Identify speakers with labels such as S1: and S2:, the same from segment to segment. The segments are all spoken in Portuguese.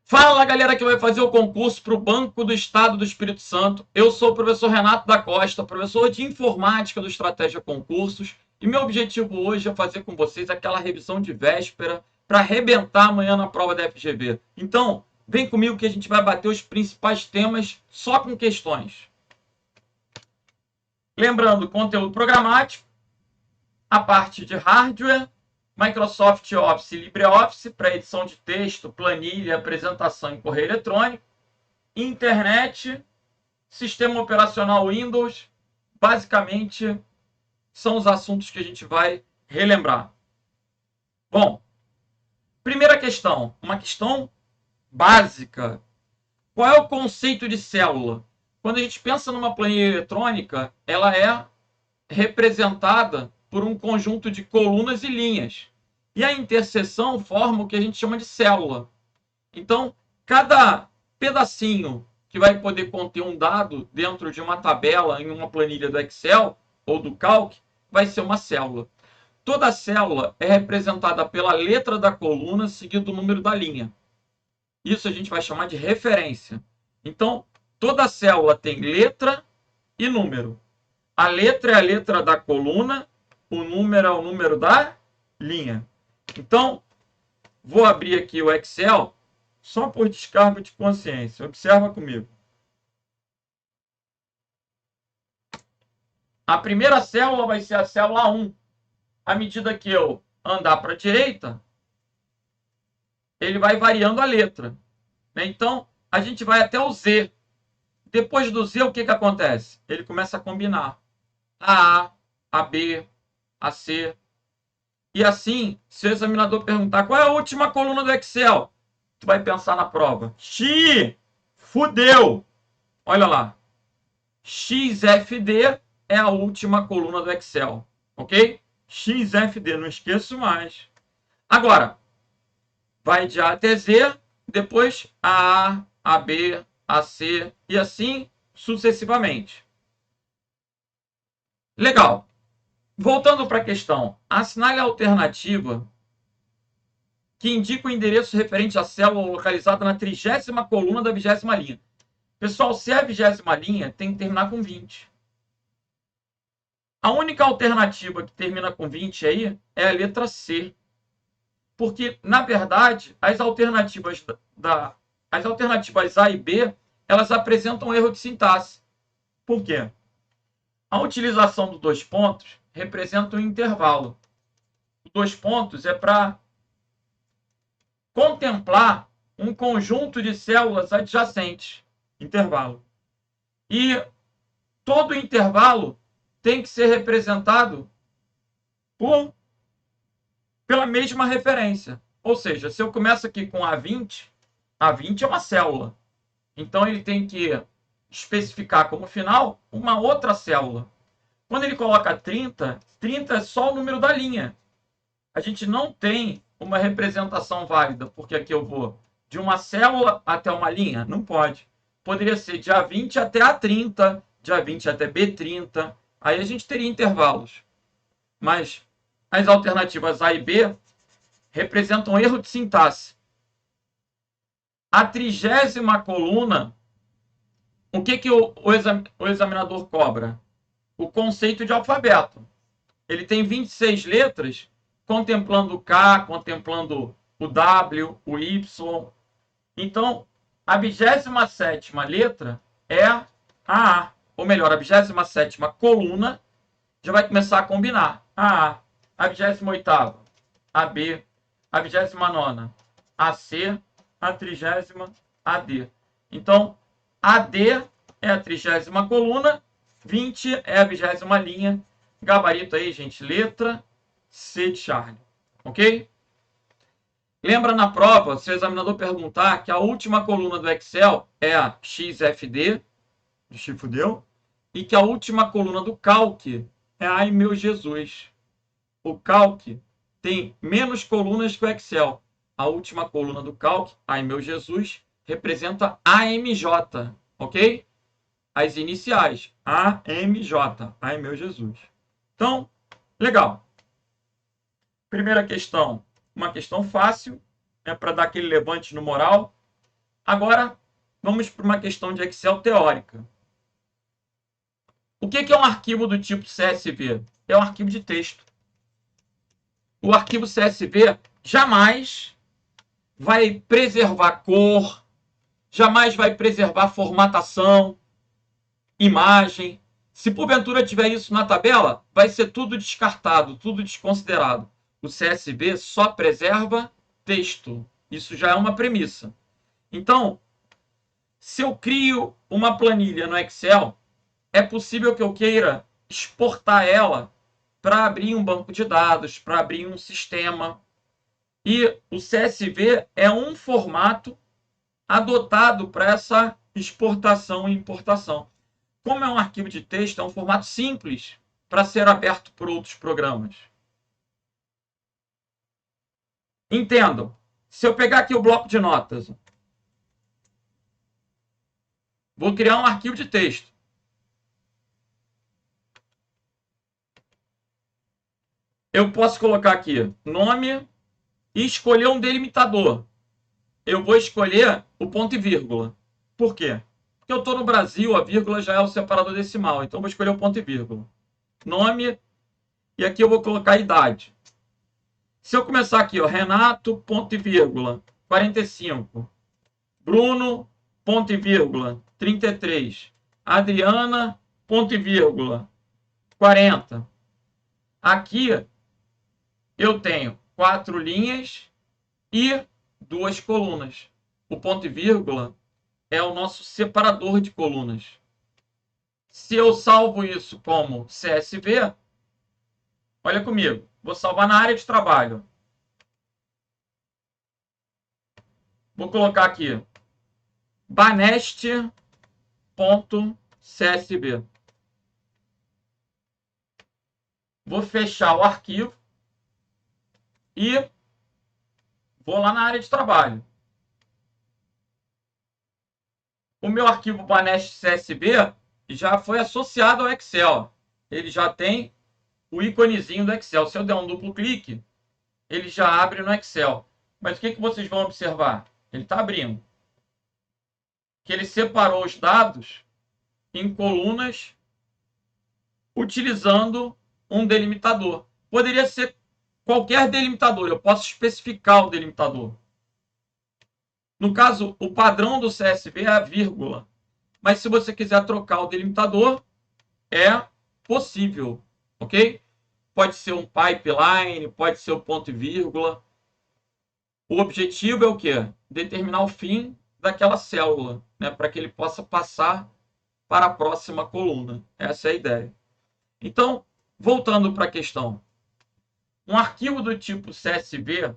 S1: Fala, galera que vai fazer o concurso para o Banco do Estado do Espírito Santo. Eu sou o professor Renato da Costa, professor de informática do Estratégia Concursos, e meu objetivo hoje é fazer com vocês aquela revisão de véspera para arrebentar amanhã na prova da FGV. Então, vem comigo que a gente vai bater os principais temas só com questões. Lembrando, conteúdo programático, a parte de hardware, Microsoft Office e LibreOffice para edição de texto, planilha, apresentação em correio eletrônico, internet, sistema operacional Windows, basicamente são os assuntos que a gente vai relembrar. Bom, primeira questão, uma questão básica. Qual é o conceito de célula? Quando a gente pensa numa planilha eletrônica, ela é representada por um conjunto de colunas e linhas. E a interseção forma o que a gente chama de célula. Então, cada pedacinho que vai poder conter um dado dentro de uma tabela, em uma planilha do Excel ou do Calc, vai ser uma célula. Toda célula é representada pela letra da coluna seguido do número da linha. Isso a gente vai chamar de referência. Então, toda célula tem letra e número. A letra é a letra da coluna, o número é o número da linha. Então, vou abrir aqui o Excel só por descargo de consciência. Observa comigo. A primeira célula vai ser a célula 1. À medida que eu andar para a direita, ele vai variando a letra. Então, a gente vai até o Z. Depois do Z, o que acontece? Ele começa a combinar. A, a B, a C. E assim, se o examinador perguntar qual é a última coluna do Excel, tu vai pensar na prova. Fudeu! Olha lá. XFD é a última coluna do Excel. Ok? XFD, não esqueço mais. Agora, vai de A até Z, depois A, A, B, A, C e assim sucessivamente. Legal. Voltando para a questão, assinale a alternativa que indica o endereço referente à célula localizada na 30ª coluna da 20ª linha. Pessoal, se é a 20ª linha, tem que terminar com 20. A única alternativa que termina com 20 aí é a letra C. Porque, na verdade, as alternativas A e B, elas apresentam erro de sintaxe. Por quê? A utilização dos dois pontos representa um intervalo. Os dois pontos é para contemplar um conjunto de células adjacentes. Intervalo. E todo intervalo tem que ser representado pela mesma referência. Ou seja, se eu começo aqui com A20 é uma célula. Então, ele tem que especificar como final uma outra célula. Quando ele coloca 30 é só o número da linha. A gente não tem uma representação válida, porque aqui eu vou de uma célula até uma linha? Não pode. Poderia ser de A20 até A30, de A20 até B30. Aí a gente teria intervalos. Mas as alternativas A e B representam erro de sintaxe. A 30ª coluna, o que o examinador cobra? O conceito de alfabeto. Ele tem 26 letras, contemplando o K, contemplando o W, o Y. Então, a 27ª letra é a A. Ou melhor, a 27ª coluna já vai começar a combinar. A 28ª, a B, a 29ª, a C, a 30ª, a D. Então, a D é a 30ª coluna, 20 é a 20ª linha. Gabarito aí, gente, letra C de Charlie. Ok? Lembra na prova, se o examinador perguntar que a última coluna do Excel é a XFD, de chifudeu, e que a última coluna do Calc é Ai meu Jesus. O Calc tem menos colunas que o Excel. A última coluna do Calc, Ai meu Jesus, representa AMJ, ok? As iniciais, AMJ, Ai meu Jesus. Então, legal. Primeira questão, uma questão fácil, para dar aquele levante no moral. Agora, vamos para uma questão de Excel teórica. O que é um arquivo do tipo CSV? É um arquivo de texto. O arquivo CSV jamais vai preservar cor, jamais vai preservar formatação, imagem. Se porventura tiver isso na tabela, vai ser tudo descartado, tudo desconsiderado. O CSV só preserva texto. Isso já é uma premissa. Então, se eu crio uma planilha no Excel, é possível que eu queira exportar ela para abrir um banco de dados, para abrir um sistema. E o CSV é um formato adotado para essa exportação e importação. Como é um arquivo de texto, é um formato simples para ser aberto por outros programas. Entendam, se eu pegar aqui o bloco de notas, vou criar um arquivo de texto. Eu posso colocar aqui nome e escolher um delimitador. Eu vou escolher o ponto e vírgula. Por quê? Porque eu estou no Brasil, a vírgula já é o separador decimal, então eu vou escolher o ponto e vírgula. Nome, e aqui eu vou colocar a idade. Se eu começar aqui, ó, Renato, ponto e vírgula, 45. Bruno, ponto e vírgula, 33. Adriana, ponto e vírgula, 40. Aqui eu tenho 4 linhas e 2 colunas. O ponto e vírgula é o nosso separador de colunas. Se eu salvo isso como CSV, olha comigo, vou salvar na área de trabalho. Vou colocar aqui banest.csv. Vou fechar o arquivo e vou lá na área de trabalho. O meu arquivo banest.csv já foi associado ao Excel. Ele já tem o íconezinho do Excel. Se eu der um duplo clique, ele já abre no Excel. Mas o que vocês vão observar? Ele está abrindo. Que ele separou os dados em colunas utilizando um delimitador. Poderia ser qualquer delimitador, eu posso especificar o delimitador. No caso, o padrão do CSV é a vírgula. Mas se você quiser trocar o delimitador, é possível, ok? Pode ser um pipeline, pode ser o ponto e vírgula. O objetivo é o quê? Determinar o fim daquela célula, né, para que ele possa passar para a próxima coluna. Essa é a ideia. Então, voltando para a questão. Um arquivo do tipo CSV,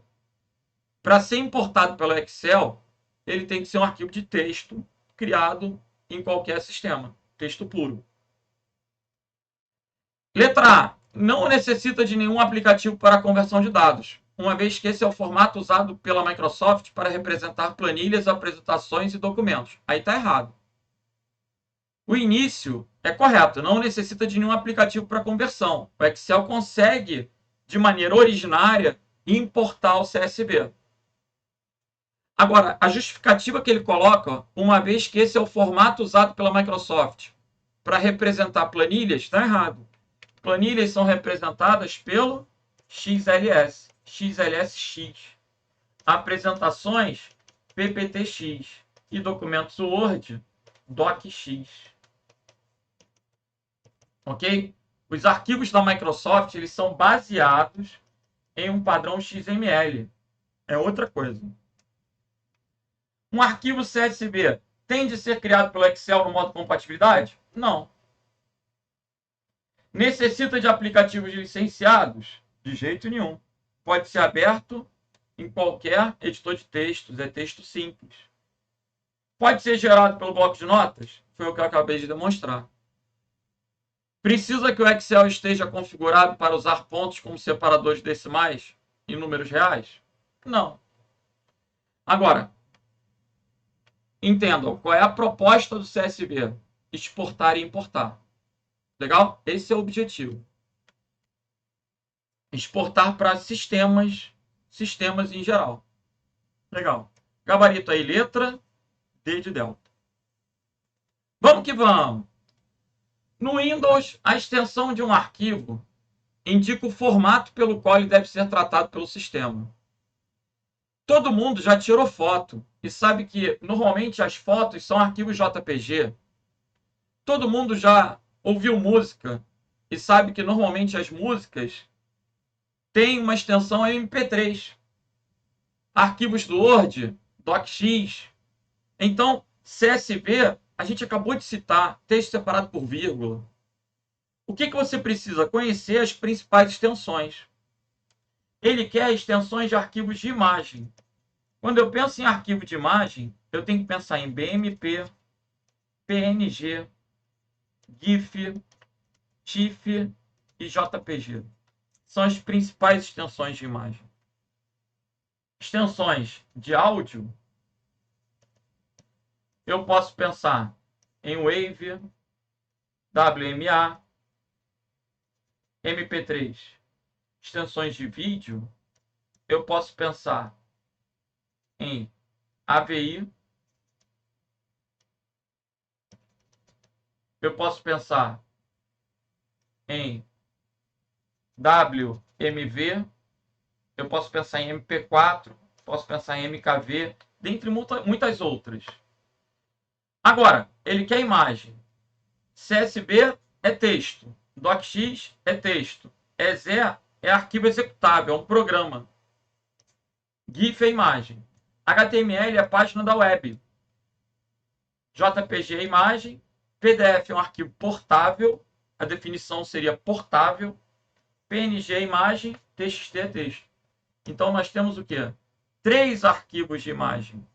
S1: para ser importado pelo Excel, ele tem que ser um arquivo de texto criado em qualquer sistema. Texto puro. Letra A. Não necessita de nenhum aplicativo para a conversão de dados, uma vez que esse é o formato usado pela Microsoft para representar planilhas, apresentações e documentos. Aí está errado. O início é correto, não necessita de nenhum aplicativo para conversão. O Excel consegue, de maneira originária, importar o CSV. Agora, a justificativa que ele coloca, uma vez que esse é o formato usado pela Microsoft para representar planilhas, está errado. Planilhas são representadas pelo XLS, XLSX. Apresentações, PPTX. E documentos Word, DocX. Ok? Os arquivos da Microsoft eles são baseados em um padrão XML. É outra coisa. Um arquivo CSV tem de ser criado pelo Excel no modo compatibilidade? Não. Necessita de aplicativos licenciados? De jeito nenhum. Pode ser aberto em qualquer editor de textos, é texto simples. Pode ser gerado pelo bloco de notas? Foi o que eu acabei de demonstrar. Precisa que o Excel esteja configurado para usar pontos como separadores decimais em números reais? Não. Agora, entendam qual é a proposta do CSV: exportar e importar. Legal? Esse é o objetivo. Exportar para sistemas em geral. Legal. Gabarito aí, letra D de delta. Vamos que vamos. No Windows, a extensão de um arquivo indica o formato pelo qual ele deve ser tratado pelo sistema. Todo mundo já tirou foto e sabe que normalmente as fotos são arquivos JPG. Todo mundo já ouviu música e sabe que normalmente as músicas têm uma extensão MP3. Arquivos do Word, DocX. Então, CSV, a gente acabou de citar, texto separado por vírgula. O que você precisa? Conhecer as principais extensões. Ele quer extensões de arquivos de imagem. Quando eu penso em arquivo de imagem, eu tenho que pensar em BMP, PNG, GIF, TIFF e JPG. São as principais extensões de imagem. Extensões de áudio, eu posso pensar em Wave, WMA, MP3. Extensões de vídeo, eu posso pensar em AVI, eu posso pensar em WMV, eu posso pensar em MP4, posso pensar em MKV, dentre muitas outras. Agora, ele quer imagem. CSV é texto, DocX é texto, EXE é arquivo executável, é um programa. GIF é imagem. HTML é a página da web. JPG é imagem. PDF é um arquivo portável. A definição seria portável. PNG é imagem. TXT é texto. Então, nós temos o quê? 3 arquivos de imagem.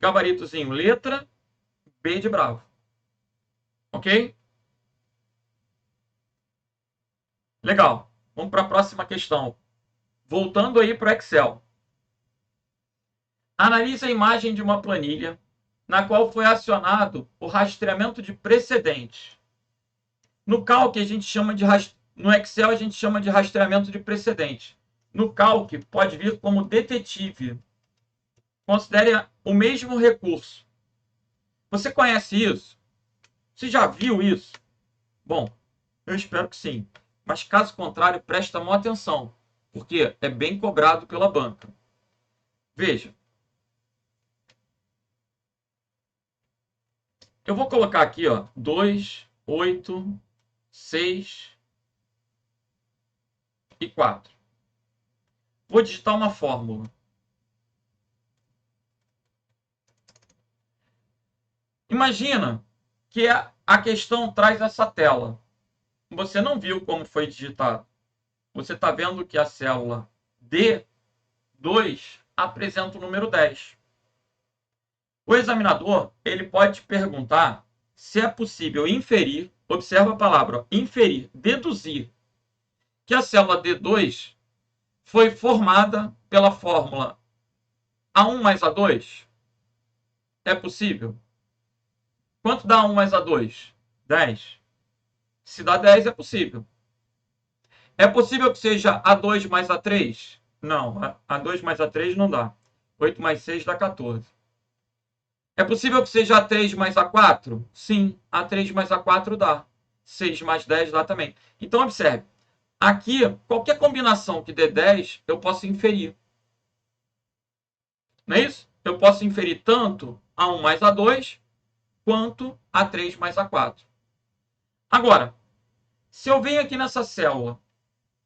S1: Gabaritozinho letra, B de bravo. Ok? Legal. Vamos para a próxima questão. Voltando aí para o Excel. Analise a imagem de uma planilha na qual foi acionado o rastreamento de precedentes. No Calc, a gente chama de no Excel, a gente chama de rastreamento de precedentes. No Calc, pode vir como detetive. Considere o mesmo recurso. Você conhece isso? Você já viu isso? Bom, eu espero que sim. Mas caso contrário, presta muita atenção, porque é bem cobrado pela banca. Veja. Eu vou colocar aqui, ó, 2, 8, 6 e 4. Vou digitar uma fórmula. Imagina que a questão traz essa tela. Você não viu como foi digitado. Você está vendo que a célula D2 apresenta o número 10. O examinador, ele pode te perguntar se é possível inferir, observa a palavra, inferir, deduzir, que a célula D2 foi formada pela fórmula A1 mais A2? É possível? Quanto dá 1 mais A2? 10. Se dá 10, é possível. É possível que seja A2 mais A3? Não, A2 mais A3 não dá. 8 mais 6 dá 14. É possível que seja A3 mais A4? Sim, A3 mais A4 dá. 6 mais 10 dá também. Então, observe. Aqui, qualquer combinação que dê 10, eu posso inferir. Não é isso? Eu posso inferir tanto A1 mais A2, quanto A3 mais A4. Agora, se eu venho aqui nessa célula,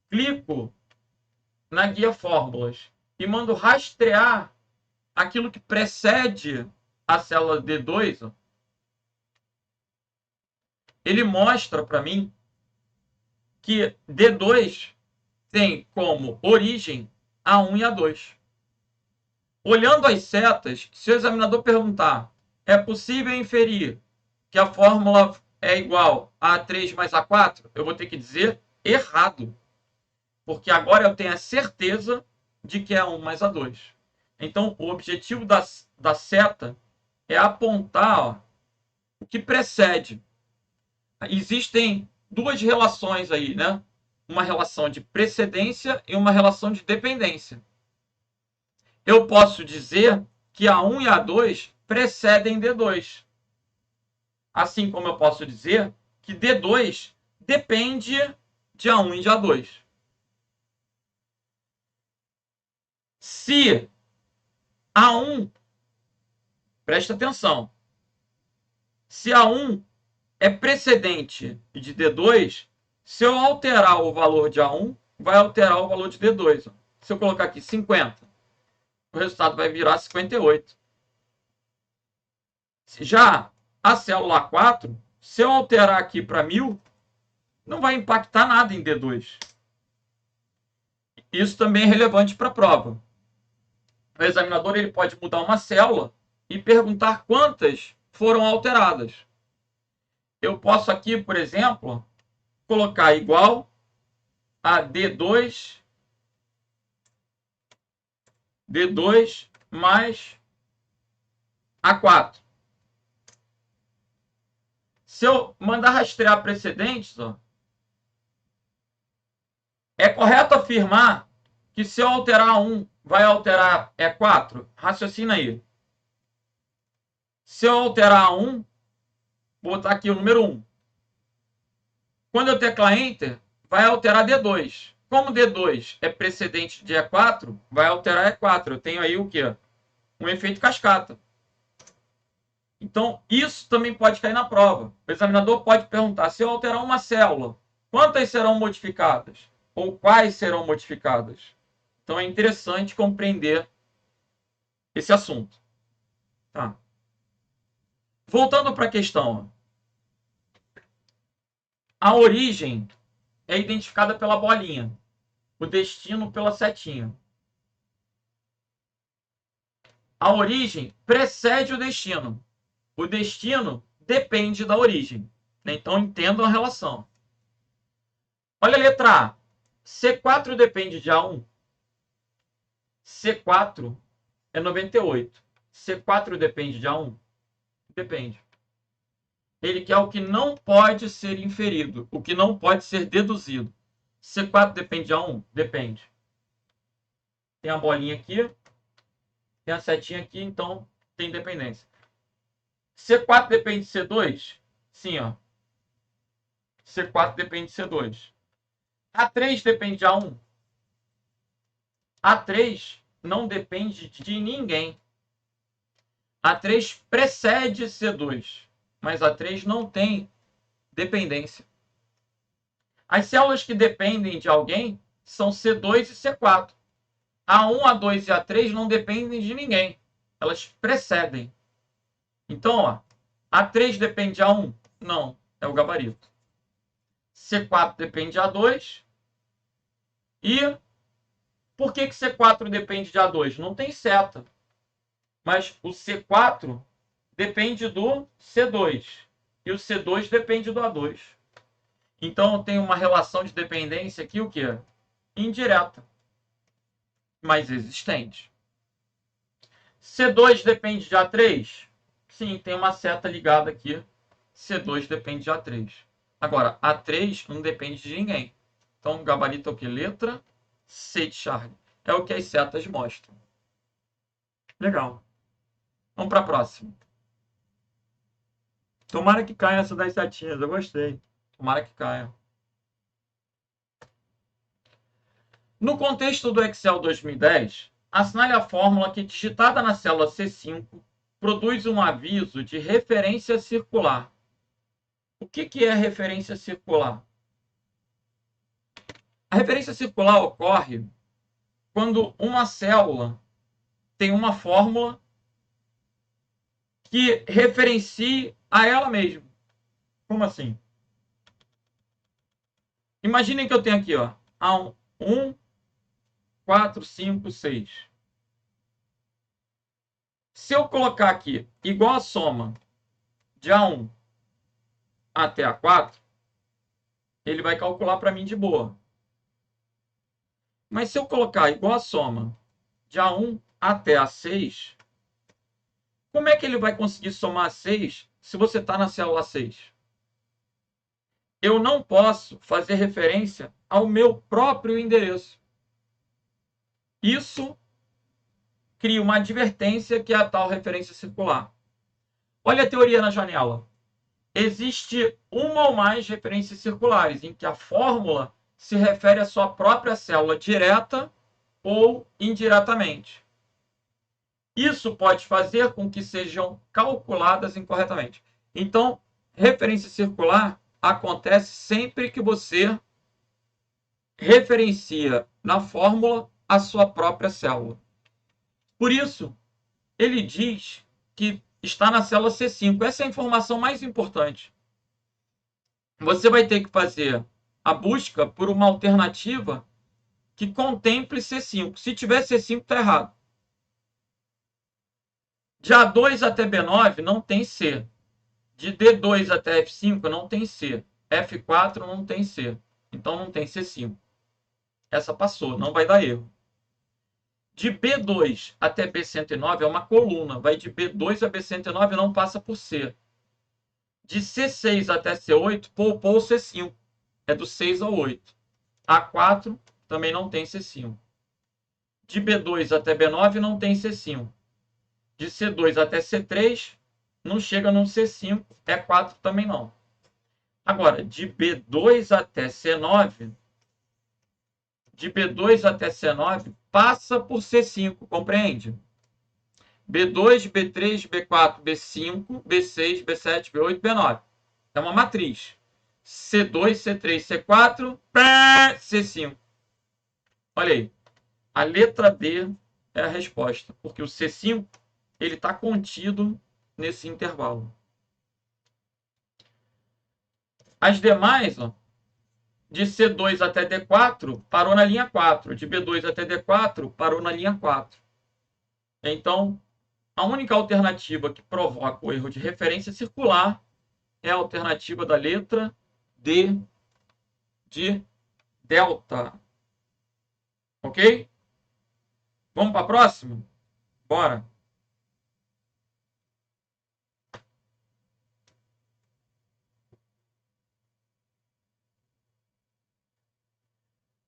S1: clico na guia fórmulas e mando rastrear aquilo que precede a célula D2, ele mostra para mim que D2 tem como origem A1 e A2. Olhando as setas, se o examinador perguntar, é possível inferir que a fórmula é igual a A3 mais A4? Eu vou ter que dizer errado. Porque agora eu tenho a certeza de que é A1 mais A2. Então, o objetivo da seta é apontar, ó, o que precede. Existem 2 relações aí, né? Uma relação de precedência e uma relação de dependência. Eu posso dizer que A1 e A2 precedem D2. Assim como eu posso dizer que D2 depende de A1 e de A2. Se A1, presta atenção, se A1 é precedente de D2, se eu alterar o valor de A1, vai alterar o valor de D2. Se eu colocar aqui 50, o resultado vai virar 58. Já a célula 4, se eu alterar aqui para 1000, não vai impactar nada em D2. Isso também é relevante para a prova. O examinador ele pode mudar uma célula e perguntar quantas foram alteradas. Eu posso aqui, por exemplo, colocar igual a D2 mais A4. Se eu mandar rastrear precedentes, ó, é correto afirmar que se eu alterar 1, vai alterar E4? Raciocina aí. Se eu alterar 1, vou botar aqui o número 1. Quando eu teclar Enter, vai alterar D2. Como D2 é precedente de E4, vai alterar E4. Eu tenho aí o quê? Um efeito cascata. Então, isso também pode cair na prova. O examinador pode perguntar, se eu alterar uma célula, quantas serão modificadas? Ou quais serão modificadas? Então, é interessante compreender esse assunto. Tá. Voltando para a questão. A origem é identificada pela bolinha, o destino pela setinha. A origem precede o destino. O destino depende da origem. Então, entendam a relação. Olha a letra A. C4 depende de A1. C4 é 98. C4 depende de A1? Depende. Ele quer o que não pode ser inferido, o que não pode ser deduzido. C4 depende de A1? Depende. Tem a bolinha aqui, tem a setinha aqui, então tem dependência. C4 depende de C2? Sim, ó. C4 depende de C2. A3 depende de A1? A3 não depende de ninguém. A3 precede C2, mas A3 não tem dependência. As células que dependem de alguém são C2 e C4. A1, A2 e A3 não dependem de ninguém. Elas precedem. Então, ó, A3 depende de A1? Não, é o gabarito. C4 depende de A2. E por que C4 depende de A2? Não tem seta. Mas o C4 depende do C2. E o C2 depende do A2. Então, tem uma relação de dependência aqui, o quê? Indireta, mas existente. C2 depende de A3? Sim, tem uma seta ligada aqui. C2 depende de A3. Agora, A3 não depende de ninguém. Então, o gabarito é o que? Letra C de Charlie. É o que as setas mostram. Legal. Vamos para a próxima. Tomara que caia essa das setinhas. Eu gostei. Tomara que caia. No contexto do Excel 2010, assinale a fórmula que, digitada na célula C5, produz um aviso de referência circular. O que é referência circular? A referência circular ocorre quando uma célula tem uma fórmula que referencie a ela mesma. Como assim? Imaginem que eu tenho aqui, ó, A1, 4, 5, 6. Se eu colocar aqui igual a soma de A1 até A4, ele vai calcular para mim de boa. Mas se eu colocar igual a soma de A1 até A6, como é que ele vai conseguir somar 6 se você está na célula 6? Eu não posso fazer referência ao meu próprio endereço. Isso cria uma advertência que é a tal referência circular. Olha a teoria na janela. Existe uma ou mais referências circulares, em que a fórmula se refere à sua própria célula direta ou indiretamente. Isso pode fazer com que sejam calculadas incorretamente. Então, referência circular acontece sempre que você referencia na fórmula a sua própria célula. Por isso, ele diz que está na célula C5. Essa é a informação mais importante. Você vai ter que fazer a busca por uma alternativa que contemple C5. Se tiver C5, está errado. De A2 até B9 não tem C. De D2 até F5 não tem C. F4 não tem C. Então não tem C5. Essa passou, não vai dar erro. De B2 até B109 é uma coluna. Vai de B2 a B109 e não passa por C. De C6 até C8, poupou o C5. É do 6 ao 8. A4 também não tem C5. De B2 até B9 não tem C5. De C2 até C3 não chega no C5. E4 também não. Agora, de B2 até C9, passa por C5, compreende? B2, B3, B4, B5, B6, B7, B8, B9. É uma matriz. C2, C3, C4, C5. Olha aí. A letra D é a resposta, porque o C5 ele está contido nesse intervalo. As demais, ó, de C2 até D4, parou na linha 4. De B2 até D4, parou na linha 4. Então, a única alternativa que provoca o erro de referência circular é a alternativa da letra D de delta. Ok? Vamos para a próxima? Bora.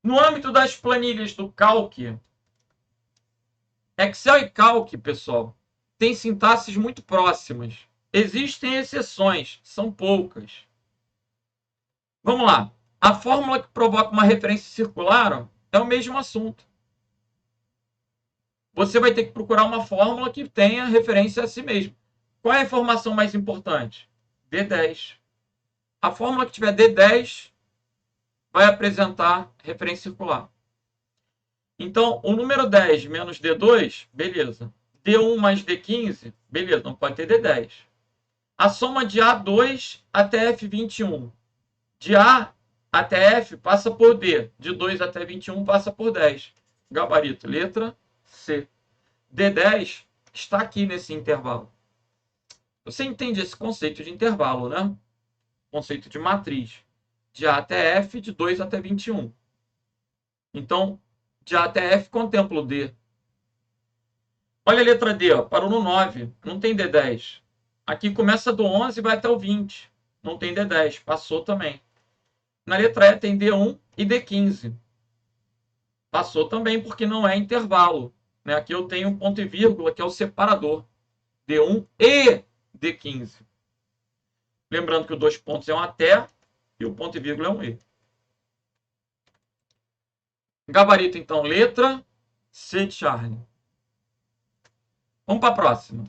S1: No âmbito das planilhas do Calc, Excel e Calc, pessoal, têm sintaxes muito próximas. Existem exceções, são poucas. Vamos lá. A fórmula que provoca uma referência circular, ó, é o mesmo assunto. Você vai ter que procurar uma fórmula que tenha referência a si mesmo. Qual é a informação mais importante? D10. A fórmula que tiver D10 vai apresentar referência circular. Então, o número 10 menos D2, beleza. D1 mais D15, beleza, não pode ter D10. A soma de A2 até F21. De A até F passa por D. De 2 até 21 passa por 10. Gabarito, letra C. D10 está aqui nesse intervalo. Você entende esse conceito de intervalo, né? Conceito de matriz. De A até F, de 2 até 21. Então, de A até F contempla o D. Olha a letra D, ó, parou no 9. Não tem D10. Aqui começa do 11 e vai até o 20. Não tem D10. Passou também. Na letra E tem D1 e D15. Passou também porque não é intervalo. Né? Aqui eu tenho um ponto e vírgula, que é o separador. D1 e D15. Lembrando que o 2 pontos é um até e o ponto e vírgula é um e. Gabarito, então, letra C de Charlie. Vamos para a próxima.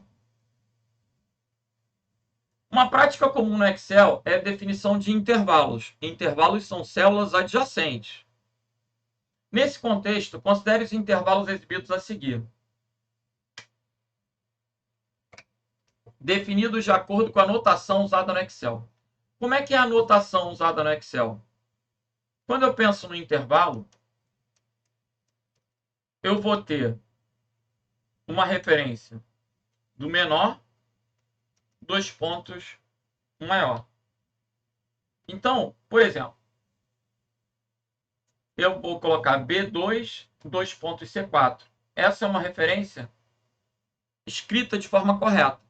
S1: Uma prática comum no Excel é a definição de intervalos. Intervalos são células adjacentes. Nesse contexto, considere os intervalos exibidos a seguir. Definidos de acordo com a notação usada no Excel. Como é que é a notação usada no Excel? Quando eu penso no intervalo, eu vou ter uma referência do menor, 2 pontos, maior. Então, por exemplo, eu vou colocar B2, 2 pontos C4. Essa é uma referência escrita de forma correta.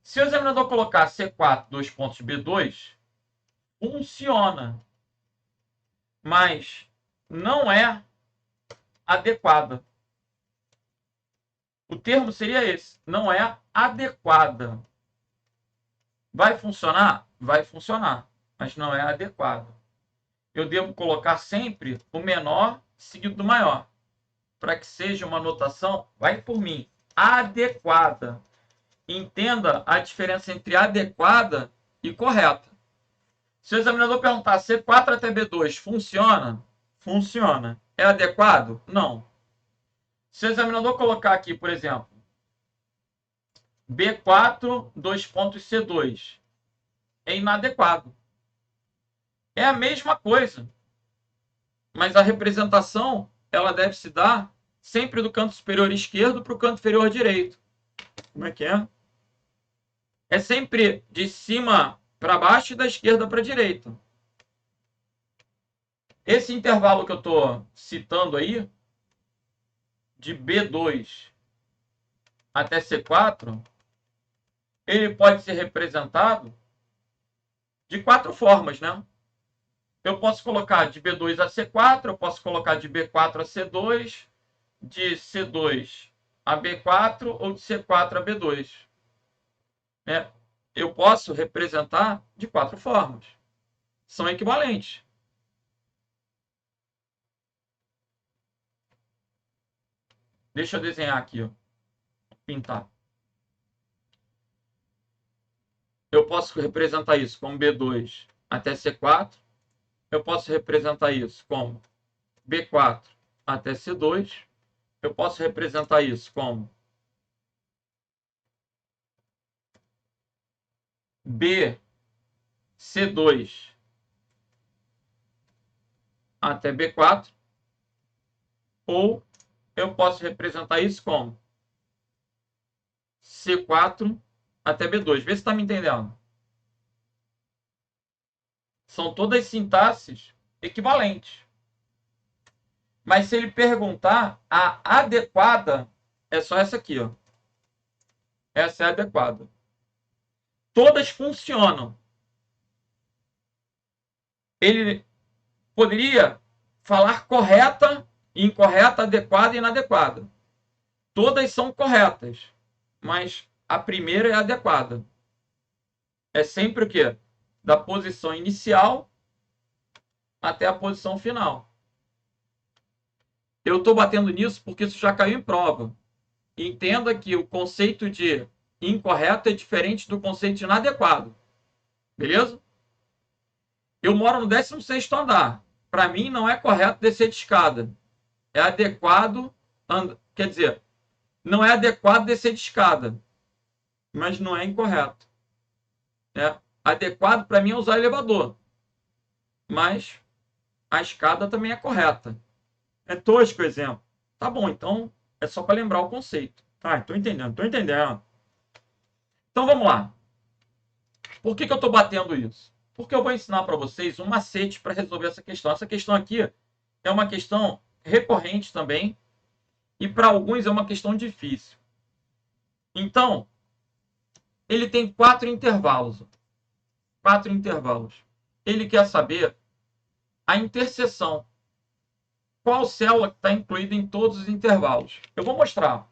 S1: Se o examinador colocar C4, 2 pontos B2, funciona, mas não é adequada. O termo seria esse. Não é adequada. Vai funcionar? Vai funcionar, mas não é adequado. Eu devo colocar sempre o menor seguido do maior, para que seja uma notação, vai por mim, adequada. Entenda a diferença entre adequada e correta. Se o examinador perguntar C4 até B2 funciona? Funciona. É adequado? Não. Se o examinador colocar aqui, por exemplo, B4, C2, é inadequado. É a mesma coisa, mas a representação ela deve se dar sempre do canto superior esquerdo para o canto inferior direito. Como é que é? É sempre de cima para baixo e da esquerda para a direita. Esse intervalo que eu estou citando aí, de B2 até C4, ele pode ser representado de 4 formas, né? Eu posso colocar de B2 a C4, eu posso colocar de B4 a C2, de C2 a B4 ou de C4 a B2. Né? Eu posso representar de 4 formas. São equivalentes. Deixa eu desenhar aqui, ó. Pintar. Eu posso representar isso como B2 até C4. Eu posso representar isso como B4 até C2. Eu posso representar isso como BC2 até B4. Ou eu posso representar isso como C4 até B2. Vê se está me entendendo. São todas sintaxes equivalentes. Mas se ele perguntar, a adequada é só essa aqui, ó. Essa é a adequada. Todas funcionam. Ele poderia falar correta, incorreta, adequada e inadequada. Todas são corretas, mas a primeira é adequada. É sempre o quê? Da posição inicial até a posição final. Eu estou batendo nisso porque isso já caiu em prova. Entenda que o conceito de incorreto é diferente do conceito de inadequado. Beleza? Eu moro no 16º andar. Para mim, não é correto descer de escada. É adequado... Quer dizer, não é adequado descer de escada. Mas não é incorreto. Adequado para mim é usar elevador. Mas a escada também é correta. É tosco o exemplo. Tá bom, então é só para lembrar o conceito. Tá, estou entendendo, estou entendendo. Então vamos lá. Por que eu estou batendo isso? Porque eu vou ensinar para vocês um macete para resolver essa questão. Essa questão aqui é uma questão recorrente também. E para alguns é uma questão difícil. Então, ele tem 4 intervalos. 4 intervalos. Ele quer saber a interseção. Qual célula está incluída em todos os intervalos? Eu vou mostrar.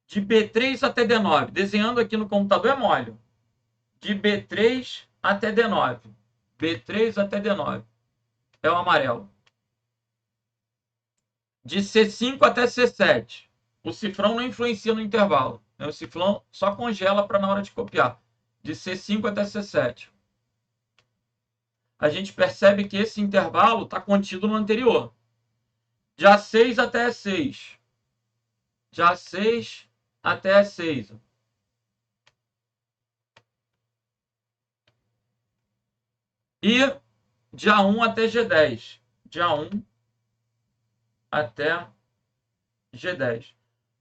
S1: De B3 até D9. Desenhando aqui no computador é mole. De B3 até D9. B3 até D9. É o amarelo. De C5 até C7. O cifrão não influencia no intervalo. O cifrão só congela para na hora de copiar. De C5 até C7. A gente percebe que esse intervalo está contido no anterior. De A6 até E6. De A6 até E6. E de A1 até G10. De A1 até G10.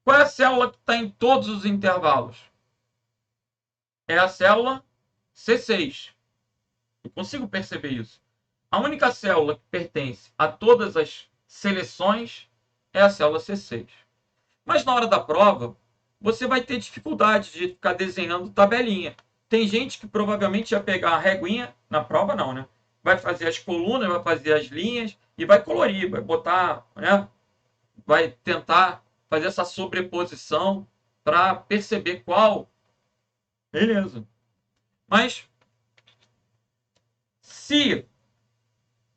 S1: Qual é a célula que está em todos os intervalos? É a célula C6. Eu consigo perceber isso. A única célula que pertence a todas as seleções é a célula C6. Mas na hora da prova, você vai ter dificuldade de ficar desenhando tabelinha. Tem gente que provavelmente ia pegar a reguinha, na prova não, né? Vai fazer as colunas, vai fazer as linhas e vai colorir, vai botar, né? Vai tentar fazer essa sobreposição. para perceber qual. Beleza. Mas se...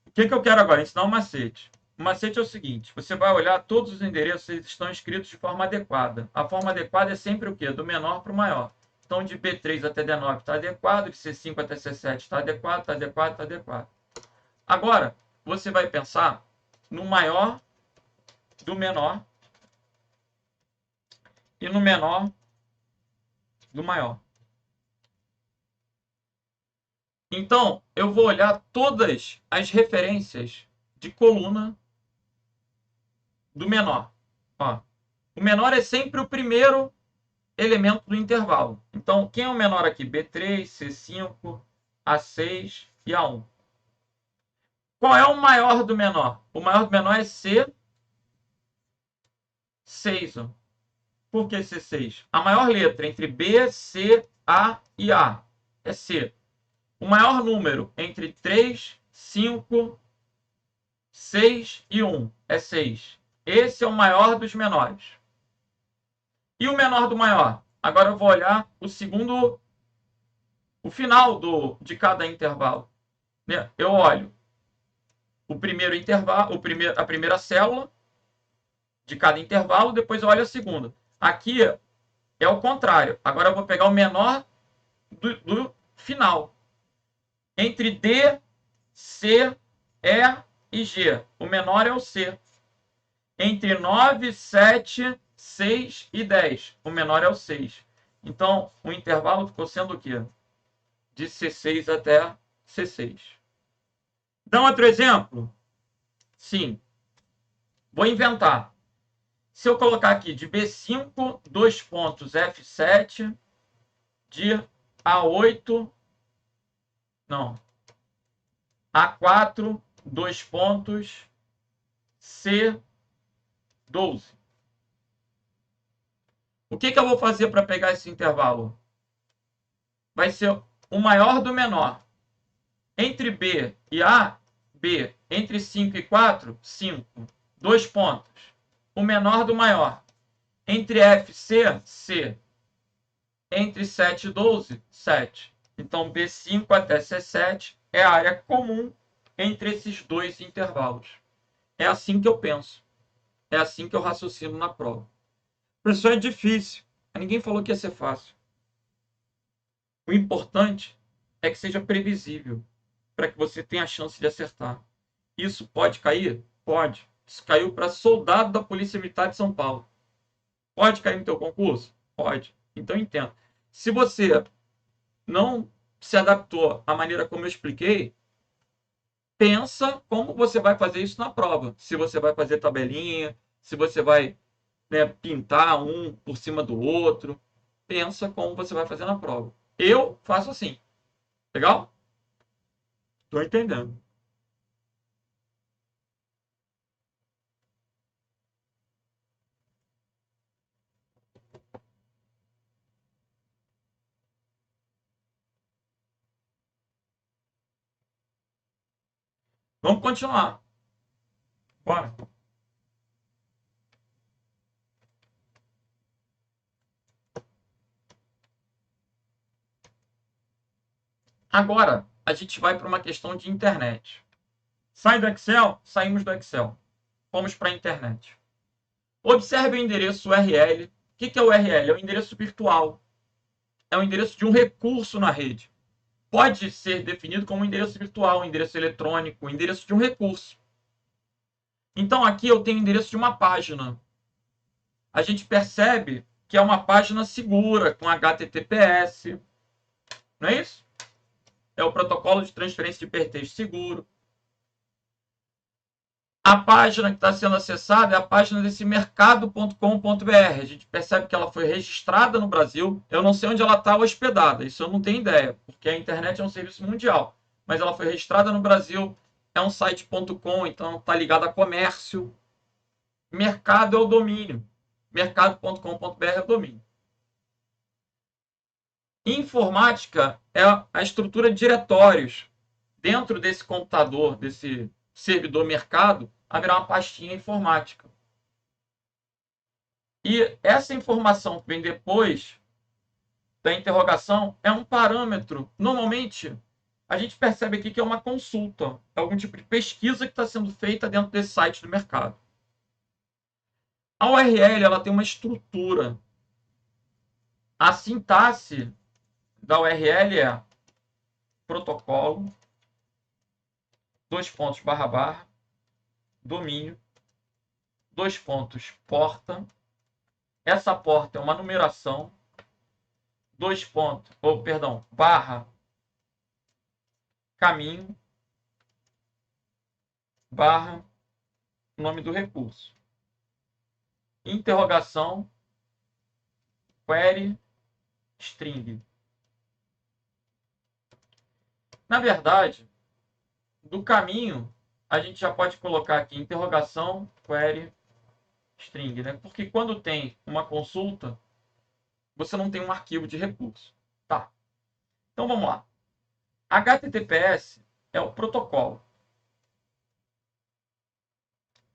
S1: O que eu quero agora? Ensinar um macete. O macete é o seguinte: você vai olhar todos os endereços, eles estão escritos de forma adequada. A forma adequada é sempre o quê? Do menor para o maior. Então, de B3 até D9 está adequado, de C5 até C7 está adequado, está adequado, está adequado. Agora, você vai pensar no maior do menor e no menor do maior. Então, eu vou olhar todas as referências de coluna do menor. Ó, o menor é sempre o primeiro elemento do intervalo. Então, quem é o menor aqui? B3, C5, A6 e A1. Qual é o maior do menor? O maior do menor é C6. Por que C6? A maior letra entre B, C, A e A é C. O maior número entre 3, 5, 6 e 1 é 6. Esse é o maior dos menores. E o menor do maior? Agora eu vou olhar o segundo, o final de cada intervalo. Eu olho o primeiro intervalo, a primeira célula de cada intervalo, depois eu olho a segunda. Aqui é o contrário. Agora eu vou pegar o menor do final. Entre D, C, E e G. O menor é o C. Entre 9, 7, 6 e 10. O menor é o 6. Então, o intervalo ficou sendo o quê? De C6 até C6. Dá um outro exemplo? Sim. Vou inventar. Se eu colocar aqui de B5, 2 pontos F7, de A8, não, A4, 2 pontos C12. O que eu vou fazer para pegar esse intervalo? Vai ser o maior do menor. Entre B e A, B. Entre 5 e 4, 5. 2 pontos. O menor do maior. Entre F e C, C. Entre 7 e 12, 7. Então, B5 até C7 é a área comum entre esses dois intervalos. É assim que eu penso. É assim que eu raciocino na prova. Professor, é difícil. Ninguém falou que ia ser fácil. O importante é que seja previsível, para que você tenha a chance de acertar. Isso pode cair? Pode. Isso caiu para soldado da Polícia Militar de São Paulo. Pode cair no teu concurso? Pode. Então entenda. Se você não se adaptou à maneira como eu expliquei, pensa como você vai fazer isso na prova. Se você vai fazer tabelinha, se você vai, né, pintar um por cima do outro. Pensa como você vai fazer na prova. Eu faço assim. Legal? Estou entendendo. Vamos continuar. Bora. Agora, a gente vai para uma questão de internet. Sai do Excel? Saímos do Excel. Vamos para a internet. Observe o endereço URL. O que é o URL? É um endereço virtual. É um endereço de um recurso na rede. Pode ser definido como um endereço virtual, um endereço eletrônico, um endereço de um recurso. Então, aqui eu tenho o endereço de uma página. A gente percebe que é uma página segura, com HTTPS. Não é isso? É o protocolo de transferência de hipertexto seguro. A página que está sendo acessada é a página desse mercado.com.br. A gente percebe que ela foi registrada no Brasil. Eu não sei onde ela está hospedada, isso eu não tenho ideia, porque a internet é um serviço mundial. Mas ela foi registrada no Brasil, é um site.com, então está ligado a comércio. Mercado é o domínio. Mercado.com.br é o domínio. Informática é a estrutura de diretórios. Dentro desse computador, desse servidor mercado, haverá uma pastinha informática. E essa informação que vem depois da interrogação é um parâmetro. Normalmente, a gente percebe aqui que é uma consulta, é algum tipo de pesquisa que está sendo feita dentro desse site do mercado. A URL ela tem uma estrutura. A sintaxe da URL é protocolo, domínio, porta. Essa porta é uma numeração, barra, caminho, barra, nome do recurso. Interrogação, query, string. Na verdade, do caminho, a gente já pode colocar aqui interrogação, query, string, né? Porque quando tem uma consulta, você não tem um arquivo de recurso. Tá. Então vamos lá. HTTPS é o protocolo.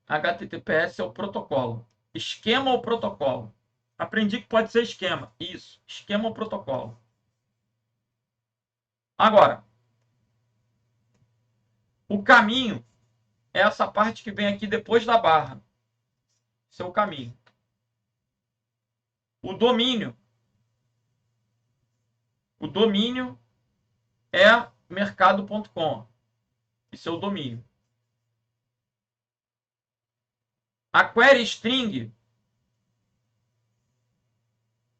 S1: HTTPS é o protocolo. Esquema ou protocolo? Aprendi que pode ser esquema. Isso. Esquema ou protocolo. Agora, o caminho é essa parte que vem aqui depois da barra. Esse é o caminho. O domínio. O domínio é mercado.com. Esse é o domínio. A query string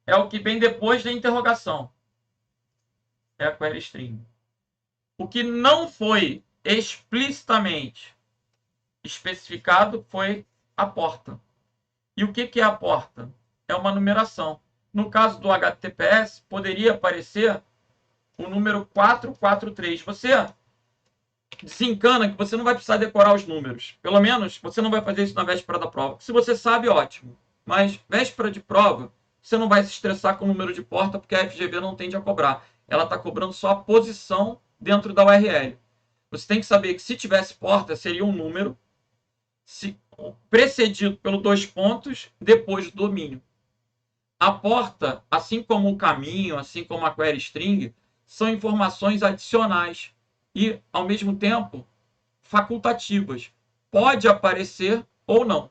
S1: é o que vem depois da interrogação. É a query string. O que não foi explicitamente especificado foi a porta. E o que é a porta? É uma numeração. No caso do HTTPS, poderia aparecer o número 443. Você desencana que você não vai precisar decorar os números. Pelo menos você não vai fazer isso na véspera da prova. Se você sabe, ótimo. Mas véspera de prova, você não vai se estressar com o número de porta, porque a FGV não tende a cobrar. Ela está cobrando só a posição dentro da URL. Você tem que saber que se tivesse porta, seria um número precedido pelo 2 pontos, depois do domínio. A porta, assim como o caminho, assim como a query string, são informações adicionais e, ao mesmo tempo, facultativas. Pode aparecer ou não.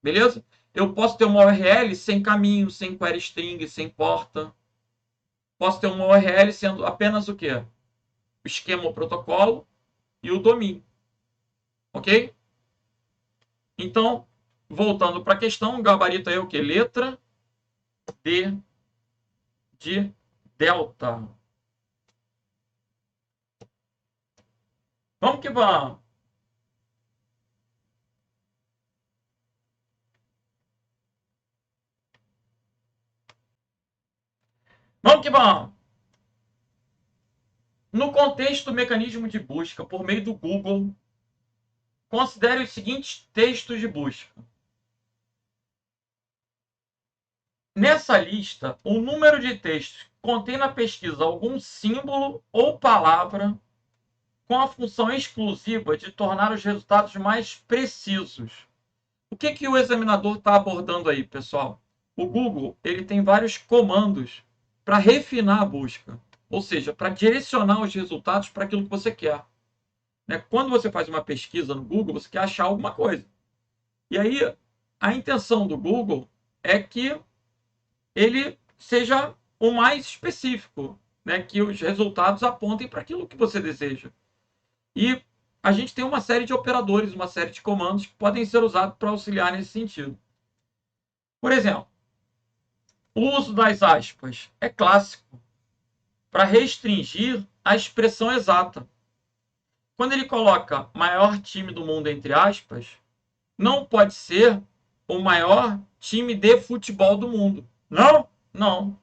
S1: Beleza? Eu posso ter uma URL sem caminho, sem query string, sem porta. Posso ter uma URL sendo apenas o quê? O esquema, o protocolo e o domínio. Ok? Então, voltando para a questão, o gabarito é o quê? Letra D de delta. Vamos que vamos. Vamos que vamos. No contexto do mecanismo de busca por meio do Google, considere os seguintes textos de busca. Nessa lista, o número de textos que contém na pesquisa algum símbolo ou palavra com a função exclusiva de tornar os resultados mais precisos. O que o examinador está abordando aí, pessoal? O Google ele tem vários comandos para refinar a busca, ou seja, para direcionar os resultados para aquilo que você quer. Quando você faz uma pesquisa no Google, você quer achar alguma coisa. E aí, a intenção do Google é que ele seja o mais específico, que os resultados apontem para aquilo que você deseja. E a gente tem uma série de operadores, uma série de comandos que podem ser usados para auxiliar nesse sentido. Por exemplo, o uso das aspas é clássico para restringir a expressão exata. Quando ele coloca maior time do mundo entre aspas, não pode ser o maior time de futebol do mundo. Não, não.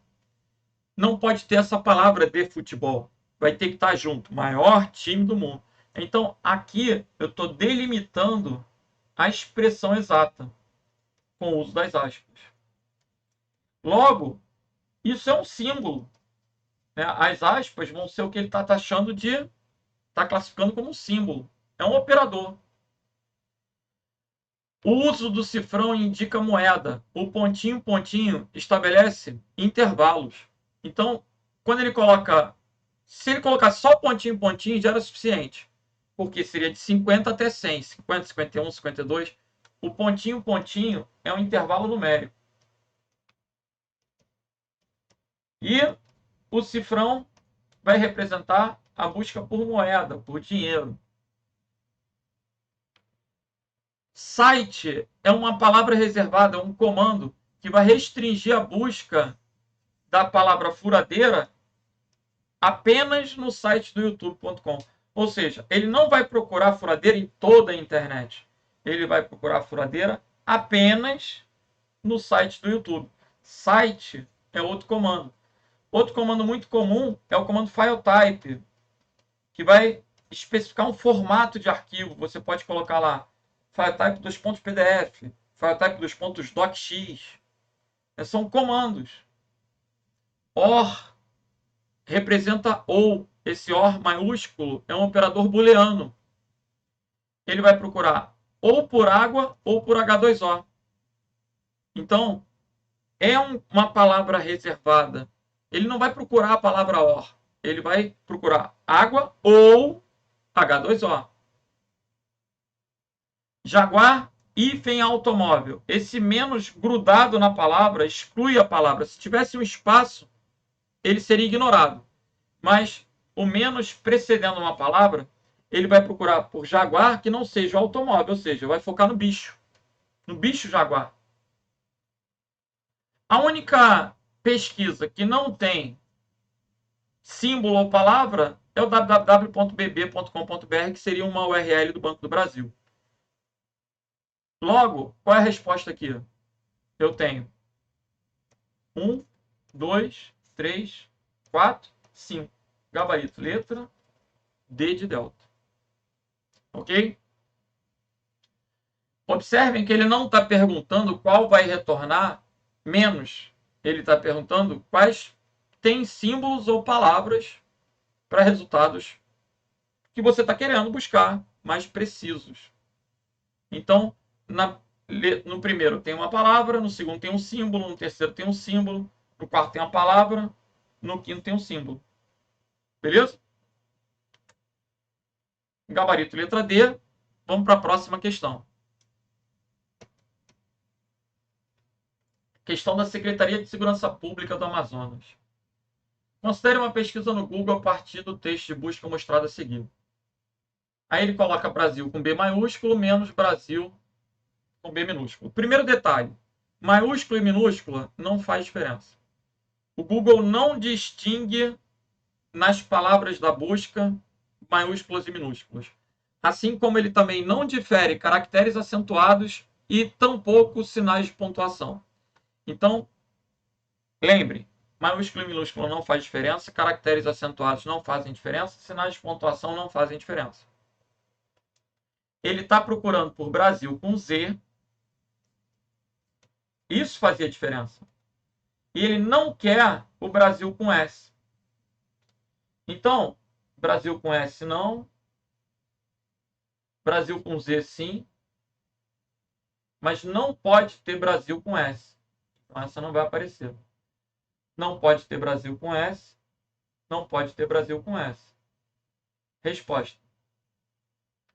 S1: Não pode ter essa palavra de futebol. Vai ter que estar junto. Maior time do mundo. Então, aqui eu estou delimitando a expressão exata com o uso das aspas. Logo, isso é um símbolo. As aspas vão ser o que ele está taxando de... está classificando como um símbolo. É um operador. O uso do cifrão indica moeda. O pontinho, pontinho estabelece intervalos. Então, quando ele coloca... Se ele colocar só pontinho, pontinho, já era suficiente. Porque seria de 50 até 100. 50, 51, 52. O pontinho, pontinho é um intervalo numérico. E o cifrão vai representar a busca por moeda, por dinheiro. Site é uma palavra reservada, é um comando que vai restringir a busca da palavra furadeira apenas no site do youtube.com. Ou seja, ele não vai procurar furadeira em toda a internet. Ele vai procurar furadeira apenas no site do YouTube. Site é outro comando. Outro comando muito comum é o comando FileType, que vai especificar um formato de arquivo. Você pode colocar lá FileType .pdf, FileType .docx. São comandos. OR representa ou. Esse OR maiúsculo é um operador booleano. Ele vai procurar ou por água ou por H2O. Então, é uma palavra reservada. Ele não vai procurar a palavra OR. Ele vai procurar água ou H2O. Jaguar, hífen automóvel. Esse menos grudado na palavra exclui a palavra. Se tivesse um espaço, ele seria ignorado. Mas o menos precedendo uma palavra, ele vai procurar por jaguar que não seja o automóvel, ou seja, vai focar no bicho jaguar. A única pesquisa que não tem símbolo ou palavra é o www.bb.com.br, que seria uma URL do Banco do Brasil. Logo, qual é a resposta aqui? Eu tenho 1, 2, 3, 4, 5. Gabarito, letra D de delta. Ok? Observem que ele não está perguntando qual vai retornar menos. Ele está perguntando quais têm símbolos ou palavras para resultados que você está querendo buscar, mais precisos. Então, no primeiro tem uma palavra, no segundo tem um símbolo, no terceiro tem um símbolo, no quarto tem uma palavra, no quinto tem um símbolo. Beleza? Gabarito letra D. Vamos para a próxima questão. Questão da Secretaria de Segurança Pública do Amazonas. Considere uma pesquisa no Google a partir do texto de busca mostrado a seguir. Aí ele coloca Brasil com B maiúsculo menos Brasil com B minúsculo. Primeiro detalhe, maiúsculo e minúscula não faz diferença. O Google não distingue nas palavras da busca maiúsculas e minúsculas. Assim como ele também não difere caracteres acentuados e tampouco sinais de pontuação. Então, lembre, maiúsculo e minúsculo não faz diferença, caracteres acentuados não fazem diferença, sinais de pontuação não fazem diferença. Ele está procurando por Brasil com Z. Isso fazia diferença. E ele não quer o Brasil com S. Então, Brasil com S não. Brasil com Z sim. Mas não pode ter Brasil com S. Então, essa não vai aparecer. Não pode ter Brasil com S. Não pode ter Brasil com S. Resposta.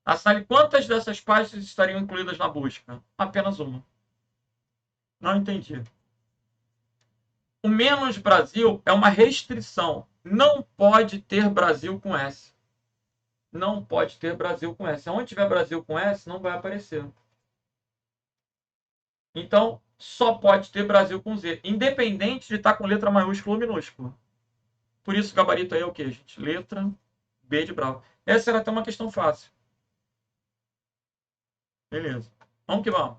S1: Assinale quantas dessas páginas estariam incluídas na busca? Apenas uma. Não entendi. O menos Brasil é uma restrição. Não pode ter Brasil com S. Não pode ter Brasil com S. Onde tiver Brasil com S, não vai aparecer. Então, só pode ter Brasil com Z, independente de estar com letra maiúscula ou minúscula. Por isso, o gabarito aí é o quê, gente? Letra B de bravo. Essa era até uma questão fácil. Beleza. Vamos que vamos.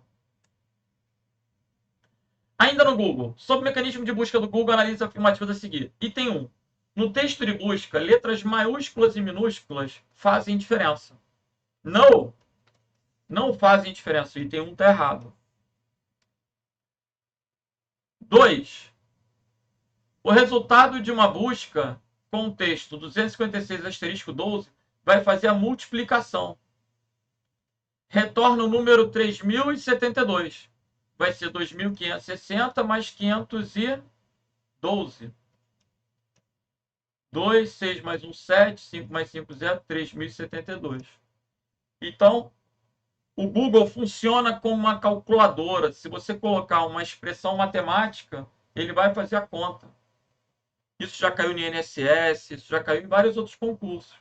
S1: Ainda no Google. Sobre o mecanismo de busca do Google, analise a afirmativa a seguir. Item 1. No texto de busca, letras maiúsculas e minúsculas fazem diferença. Não fazem diferença. O item 1 está errado. 2. O resultado de uma busca com o texto 256 asterisco 12 vai fazer a multiplicação. retorna o número 3072. Vai ser 2.560 mais 512. 2, 6 mais 1, 7, 5 mais 5, 0, 3.072. Então, o Google funciona como uma calculadora. Se você colocar uma expressão matemática, ele vai fazer a conta. Isso já caiu no INSS, isso já caiu em vários outros concursos.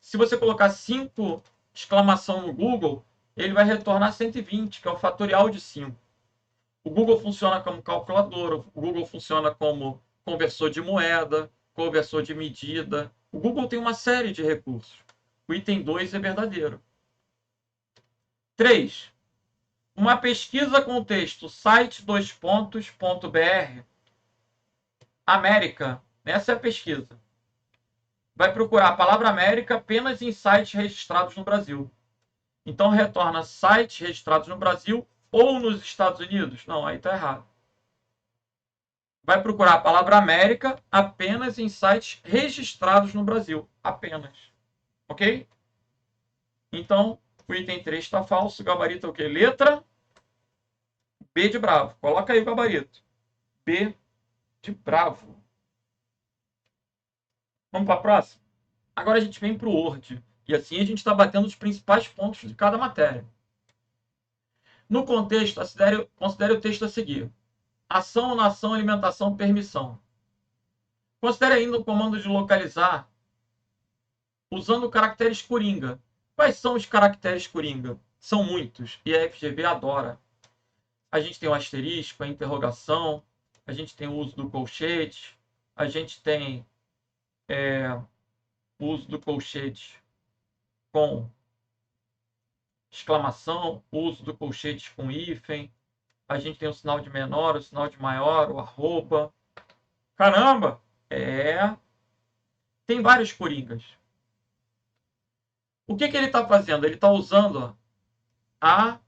S1: Se você colocar 5 exclamação no Google, ele vai retornar 120, que é o fatorial de 5. O Google funciona como calculadora, o Google funciona como conversor de moeda, conversor de medida. O Google tem uma série de recursos. O item 2 é verdadeiro. 3. Uma pesquisa com o texto site2.br América. Essa é a pesquisa. Vai procurar a palavra América apenas em sites registrados no Brasil. Então retorna sites registrados no Brasil ou nos Estados Unidos? Não, aí está errado. Vai procurar a palavra América apenas em sites registrados no Brasil. Apenas. Ok? Então, o item 3 está falso. O gabarito é o quê? Letra B de bravo. Coloca aí o gabarito. B de bravo. Vamos para a próxima? Agora a gente vem para o Word. E assim a gente está batendo os principais pontos de cada matéria. No contexto, considere o texto a seguir. Ação, nação, alimentação, permissão. Considere ainda o comando de localizar usando caracteres coringa. Quais são os caracteres coringa? São muitos, e a FGV adora. A gente tem o asterisco, a interrogação, a gente tem o uso do colchete, a gente tem o uso do colchete com exclamação, o uso do colchete com hífen, a gente tem o sinal de menor, o sinal de maior, o arroba. Caramba! Tem vários coringas. O que ele está fazendo? Ele está usando a,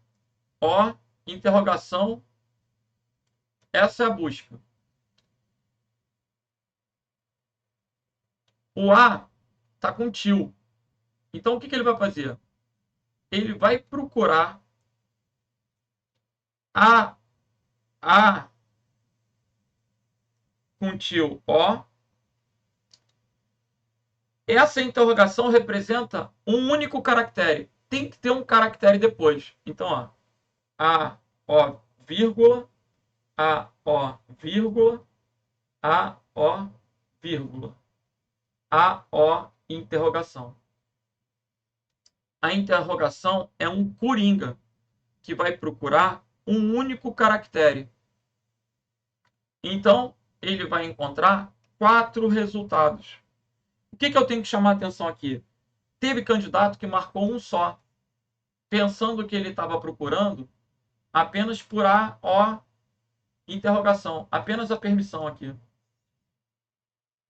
S1: o, interrogação. Essa é a busca. O A está com tio. Então, o que ele vai fazer? Ele vai procurar a com tio O. Essa interrogação representa um único caractere. Tem que ter um caractere depois. Então, ó, A, O, vírgula, A, O, vírgula, A, O, vírgula, A, O, interrogação. A interrogação é um coringa que vai procurar um único caractere. Então, ele vai encontrar 4 resultados. O que eu tenho que chamar a atenção aqui? Teve candidato que marcou um só, pensando que ele estava procurando apenas por A, O, interrogação, apenas a permissão aqui.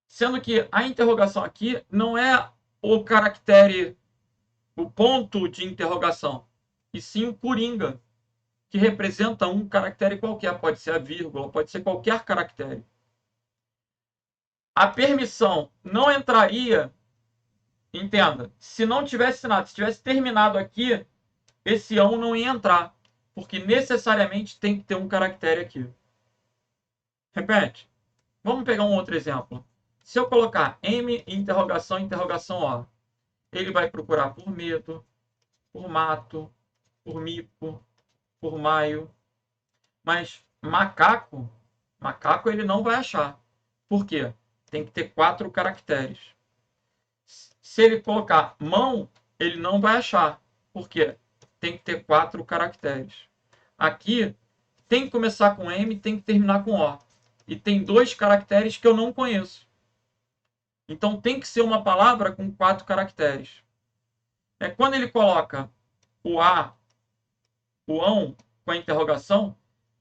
S1: Sendo que a interrogação aqui não é o caractere, o ponto de interrogação, e sim o coringa, que representa um caractere qualquer, pode ser a vírgula, pode ser qualquer caractere. A permissão não entraria, entenda, se não tivesse nada, se tivesse terminado aqui, esse ão não ia entrar, porque necessariamente tem que ter um caractere aqui. Repete. Vamos pegar um outro exemplo. Se eu colocar M, interrogação, interrogação O, ele vai procurar por medo, por mato, por mico, por maio. Mas macaco ele não vai achar. Por quê? Tem que ter 4 caracteres. Se ele colocar mão, ele não vai achar. Por quê? Tem que ter 4 caracteres. Aqui tem que começar com M, tem que terminar com O. E tem 2 caracteres que eu não conheço. Então tem que ser uma palavra com 4 caracteres. Quando ele coloca o A, o ão, com a interrogação,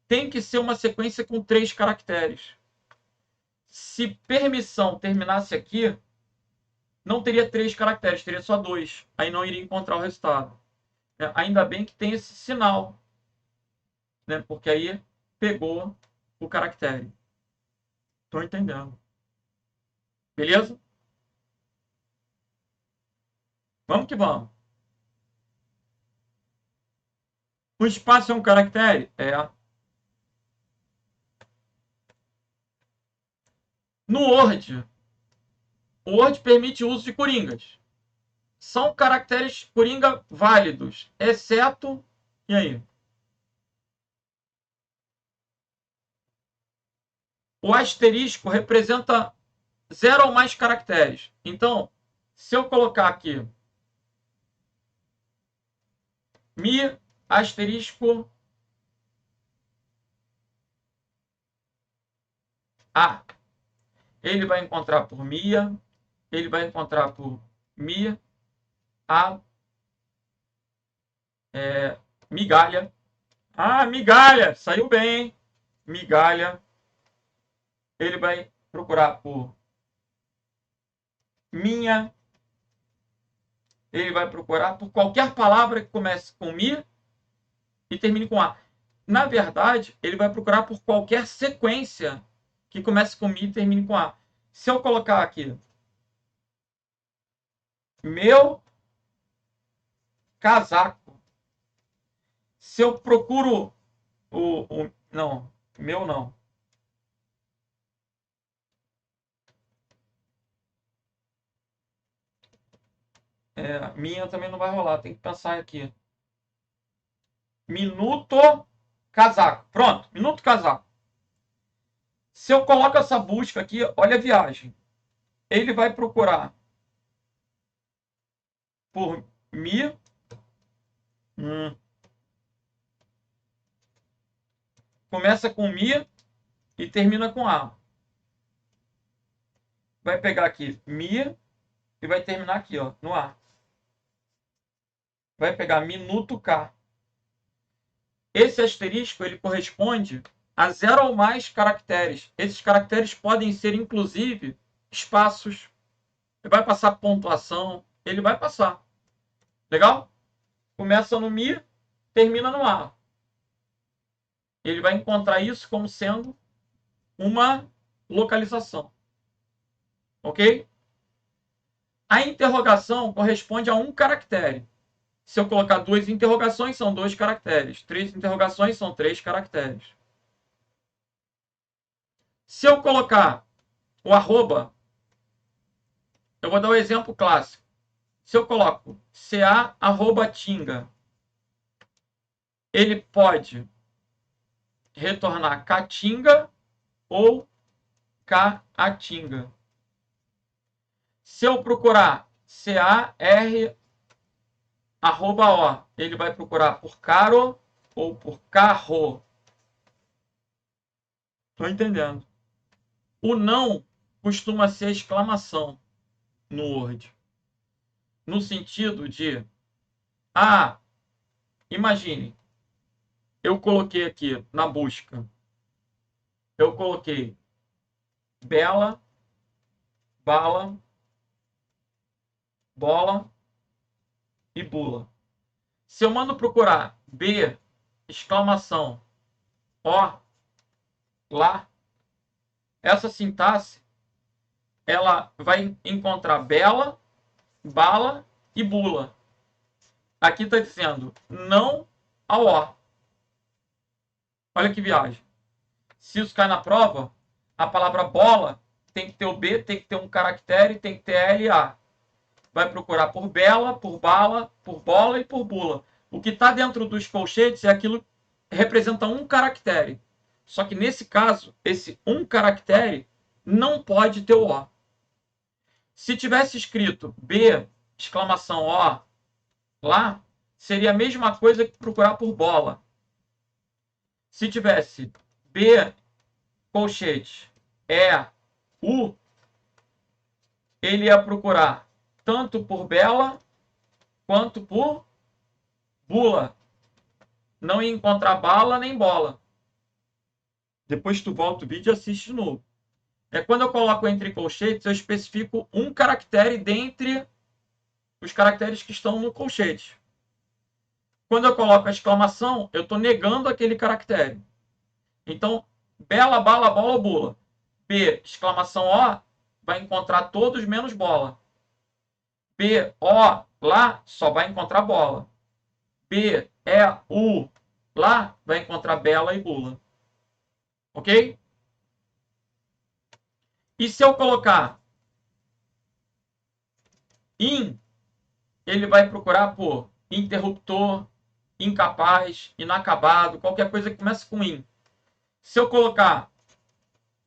S1: tem que ser uma sequência com 3 caracteres. Se permissão terminasse aqui, não teria 3 caracteres, teria só 2. Aí não iria encontrar o resultado. Ainda bem que tem esse sinal, né? Porque aí pegou o caractere. Estou entendendo. Beleza? Vamos que vamos. O espaço é um caractere? É. No Word, o Word permite o uso de coringas. São caracteres coringa válidos, exceto... E aí? O asterisco representa 0 ou mais caracteres. Então, se eu colocar aqui mi asterisco a, ele vai encontrar por mia, ele vai encontrar por mi, a, migalha. Ah, migalha, saiu bem, hein? Migalha. Ele vai procurar por minha. Ele vai procurar por qualquer palavra que comece com mi e termine com a. Na verdade, ele vai procurar por qualquer sequência que comece com mi e termine com a. Se eu colocar aqui meu casaco, se eu procuro não, meu não. Minha também não vai rolar, tem que pensar aqui. Minuto casaco. Pronto, minuto casaco. Se eu coloco essa busca aqui, olha a viagem. Ele vai procurar por mi. Começa com mi e termina com a. Vai pegar aqui mi e vai terminar aqui, ó, no a. Vai pegar minuto k. Esse asterisco ele corresponde a 0 ou mais caracteres. Esses caracteres podem ser, inclusive, espaços. Ele vai passar pontuação. Ele vai passar. Legal? Começa no mi, termina no a. Ele vai encontrar isso como sendo uma localização. Ok? A interrogação corresponde a um caractere. Se eu colocar 2 interrogações, são 2 caracteres. 3 interrogações, são 3 caracteres. Se eu colocar o arroba, eu vou dar um exemplo clássico. Se eu coloco ca@tinga, ele pode retornar catinga ou caatinga. Se eu procurar car@o, ele vai procurar por caro ou por carro. Estou entendendo. O não costuma ser exclamação no Word. No sentido de, imagine, eu coloquei aqui na busca, eu coloquei bela, bala, bola e bula. Se eu mando procurar B, exclamação, O, lá, essa sintaxe, ela vai encontrar bela, bala e bula. Aqui está dizendo não ao O. Olha que viagem. Se isso cai na prova, a palavra bola tem que ter o B, tem que ter um caractere, tem que ter L e A. Vai procurar por bela, por bala, por bola e por bula. O que está dentro dos colchetes é aquilo que representa um caractere. Só que nesse caso, esse um caractere não pode ter o O. Se tivesse escrito B, exclamação O, lá, seria a mesma coisa que procurar por bola. Se tivesse B, colchete, U, ele ia procurar tanto por bela quanto por bula. Não ia encontrar bala nem bola. Depois tu volta o vídeo e assiste de novo. Quando eu coloco entre colchetes, eu especifico um caractere dentre os caracteres que estão no colchete. Quando eu coloco a exclamação, eu estou negando aquele caractere. Então, bela, bala, bola ou bula. B, exclamação O, vai encontrar todos menos bola. B, O, lá, só vai encontrar bola. B, U, Lá vai encontrar Bela e Bula. Ok? E se eu colocar in, ele vai procurar por interruptor, incapaz, inacabado, qualquer coisa que comece com in. Se eu colocar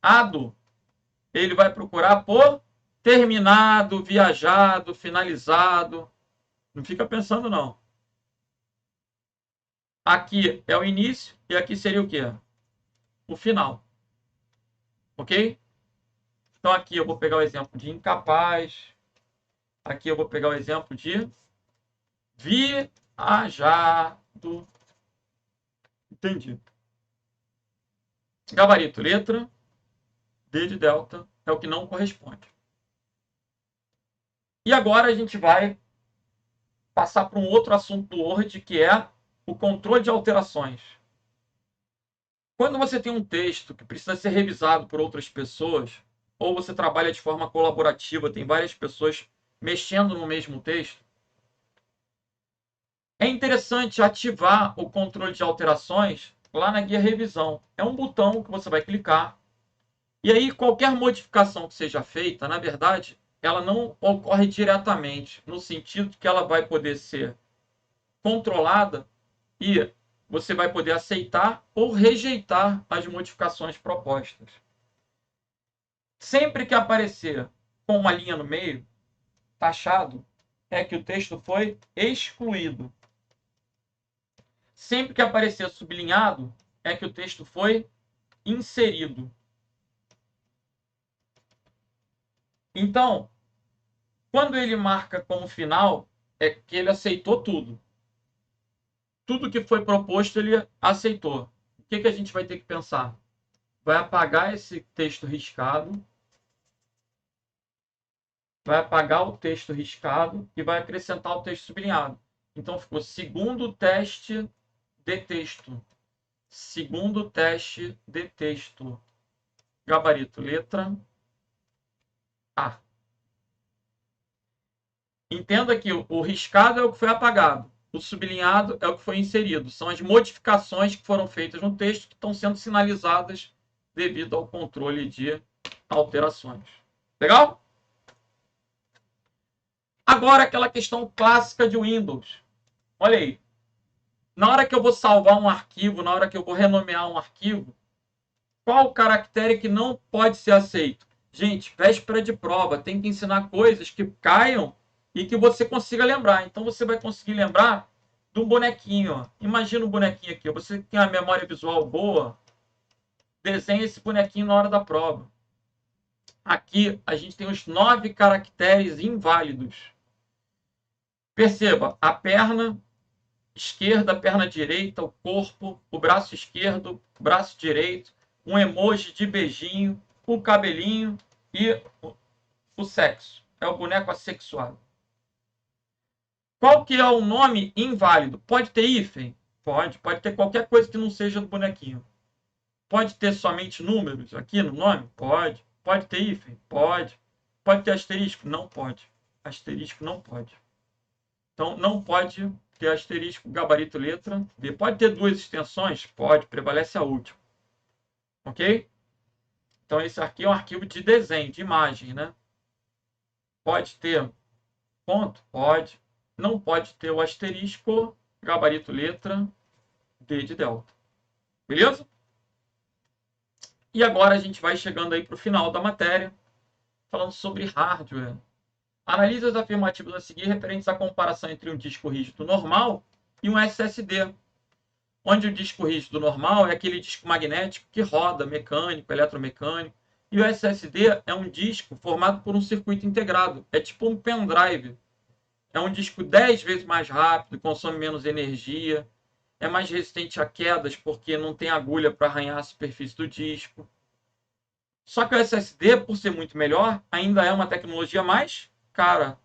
S1: ado, ele vai procurar por terminado, viajado, finalizado. Não fica pensando, não. Aqui é o início e aqui seria o quê? O final. Ok? Então aqui eu vou pegar o exemplo de incapaz. Aqui eu vou pegar o exemplo de viajado. Entendi. Gabarito, letra D de delta é o que não corresponde. E agora a gente vai passar para um outro assunto do Word, que é o controle de alterações. Quando você tem um texto que precisa ser revisado por outras pessoas, ou você trabalha de forma colaborativa, tem várias pessoas mexendo no mesmo texto, é interessante ativar o controle de alterações lá na guia revisão. É um botão que você vai clicar. E aí, qualquer modificação que seja feita, na verdade, ela não ocorre diretamente, no sentido de que ela vai poder ser controlada e você vai poder aceitar ou rejeitar as modificações propostas. Sempre que aparecer com uma linha no meio, taxado, é que o texto foi excluído. Sempre que aparecer sublinhado, é que o texto foi inserido. Então, quando ele marca como final, é que ele aceitou tudo. Tudo que foi proposto, ele aceitou. O que a gente vai ter que pensar? Vai apagar esse texto riscado, vai apagar o texto riscado e vai acrescentar o texto sublinhado. Então, ficou segundo teste de texto. Segundo teste de texto. Gabarito, letra A. Entenda que o riscado é o que foi apagado. O sublinhado é o que foi inserido. São as modificações que foram feitas no texto que estão sendo sinalizadas devido ao controle de alterações. Legal? Agora, aquela questão clássica de Windows. Olha aí. Na hora que eu vou salvar um arquivo, na hora que eu vou renomear um arquivo, qual o caractere que não pode ser aceito? Gente, véspera de prova, tem que ensinar coisas que caiam e que você consiga lembrar. Então você vai conseguir lembrar de um bonequinho. Ó. Imagina um bonequinho aqui. Você tem a memória visual boa, desenha esse bonequinho na hora da prova. Aqui a gente tem os 9 caracteres inválidos. Perceba, a perna esquerda, a perna direita, o corpo, o braço esquerdo, o braço direito, um emoji de beijinho, o cabelinho e o sexo. É o boneco assexuado. Qual que é o nome inválido? Pode ter hífen? Pode. Pode ter qualquer coisa que não seja do bonequinho. Pode ter somente números aqui no nome? Pode. Pode ter hífen? Pode. Pode ter asterisco? Não pode. Asterisco não pode. Então, não pode ter asterisco, gabarito, letra B. Pode ter 2 extensões? Pode. Prevalece a última. Ok? Então, esse aqui é um arquivo de desenho, de imagem, né? Pode ter ponto? Pode. Não pode ter o asterisco, gabarito, letra D de delta. Beleza? E agora a gente vai chegando aí para o final da matéria, falando sobre hardware. Analise as afirmativas a seguir referentes à comparação entre um disco rígido normal e um SSD, onde o disco rígido normal é aquele disco magnético que roda, mecânico, eletromecânico, e o SSD é um disco formado por um circuito integrado, é tipo um pendrive. É um disco 10 vezes mais rápido, consome menos energia, é mais resistente a quedas porque não tem agulha para arranhar a superfície do disco. Só que o SSD, por ser muito melhor, ainda é uma tecnologia mais cara,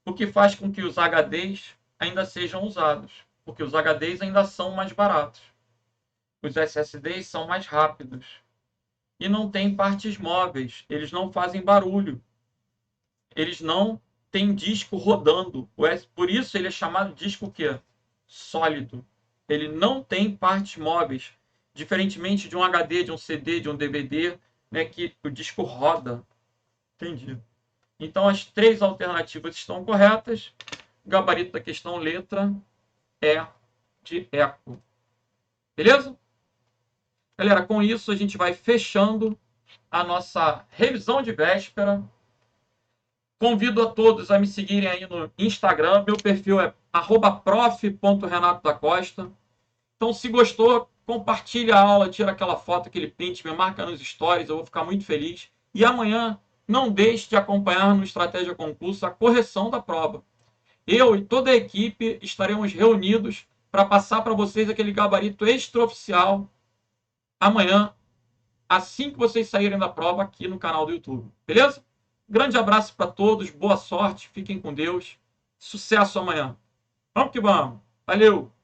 S1: o que faz com que os HDs ainda sejam usados, porque os HDs ainda são mais baratos. Os SSDs são mais rápidos e não têm partes móveis, eles não fazem barulho, eles não têm disco rodando. Por isso ele é chamado disco o quê? Sólido. Ele não tem partes móveis, diferentemente de um HD, de um CD, de um DVD, né, que o disco roda. Entendi. Então, as 3 alternativas estão corretas. O gabarito da questão letra é de eco. Beleza? Galera, com isso a gente vai fechando a nossa revisão de véspera. Convido a todos a me seguirem aí no Instagram. Meu perfil é @prof.renatodacosta. Então, se gostou, compartilha a aula, tira aquela foto, aquele print, me marca nos stories, eu vou ficar muito feliz. E amanhã, não deixe de acompanhar no Estratégia Concurso a correção da prova. Eu e toda a equipe estaremos reunidos para passar para vocês aquele gabarito extraoficial amanhã, assim que vocês saírem da prova aqui no canal do YouTube. Beleza? Grande abraço para todos, boa sorte, fiquem com Deus. Sucesso amanhã. Vamos que vamos. Valeu!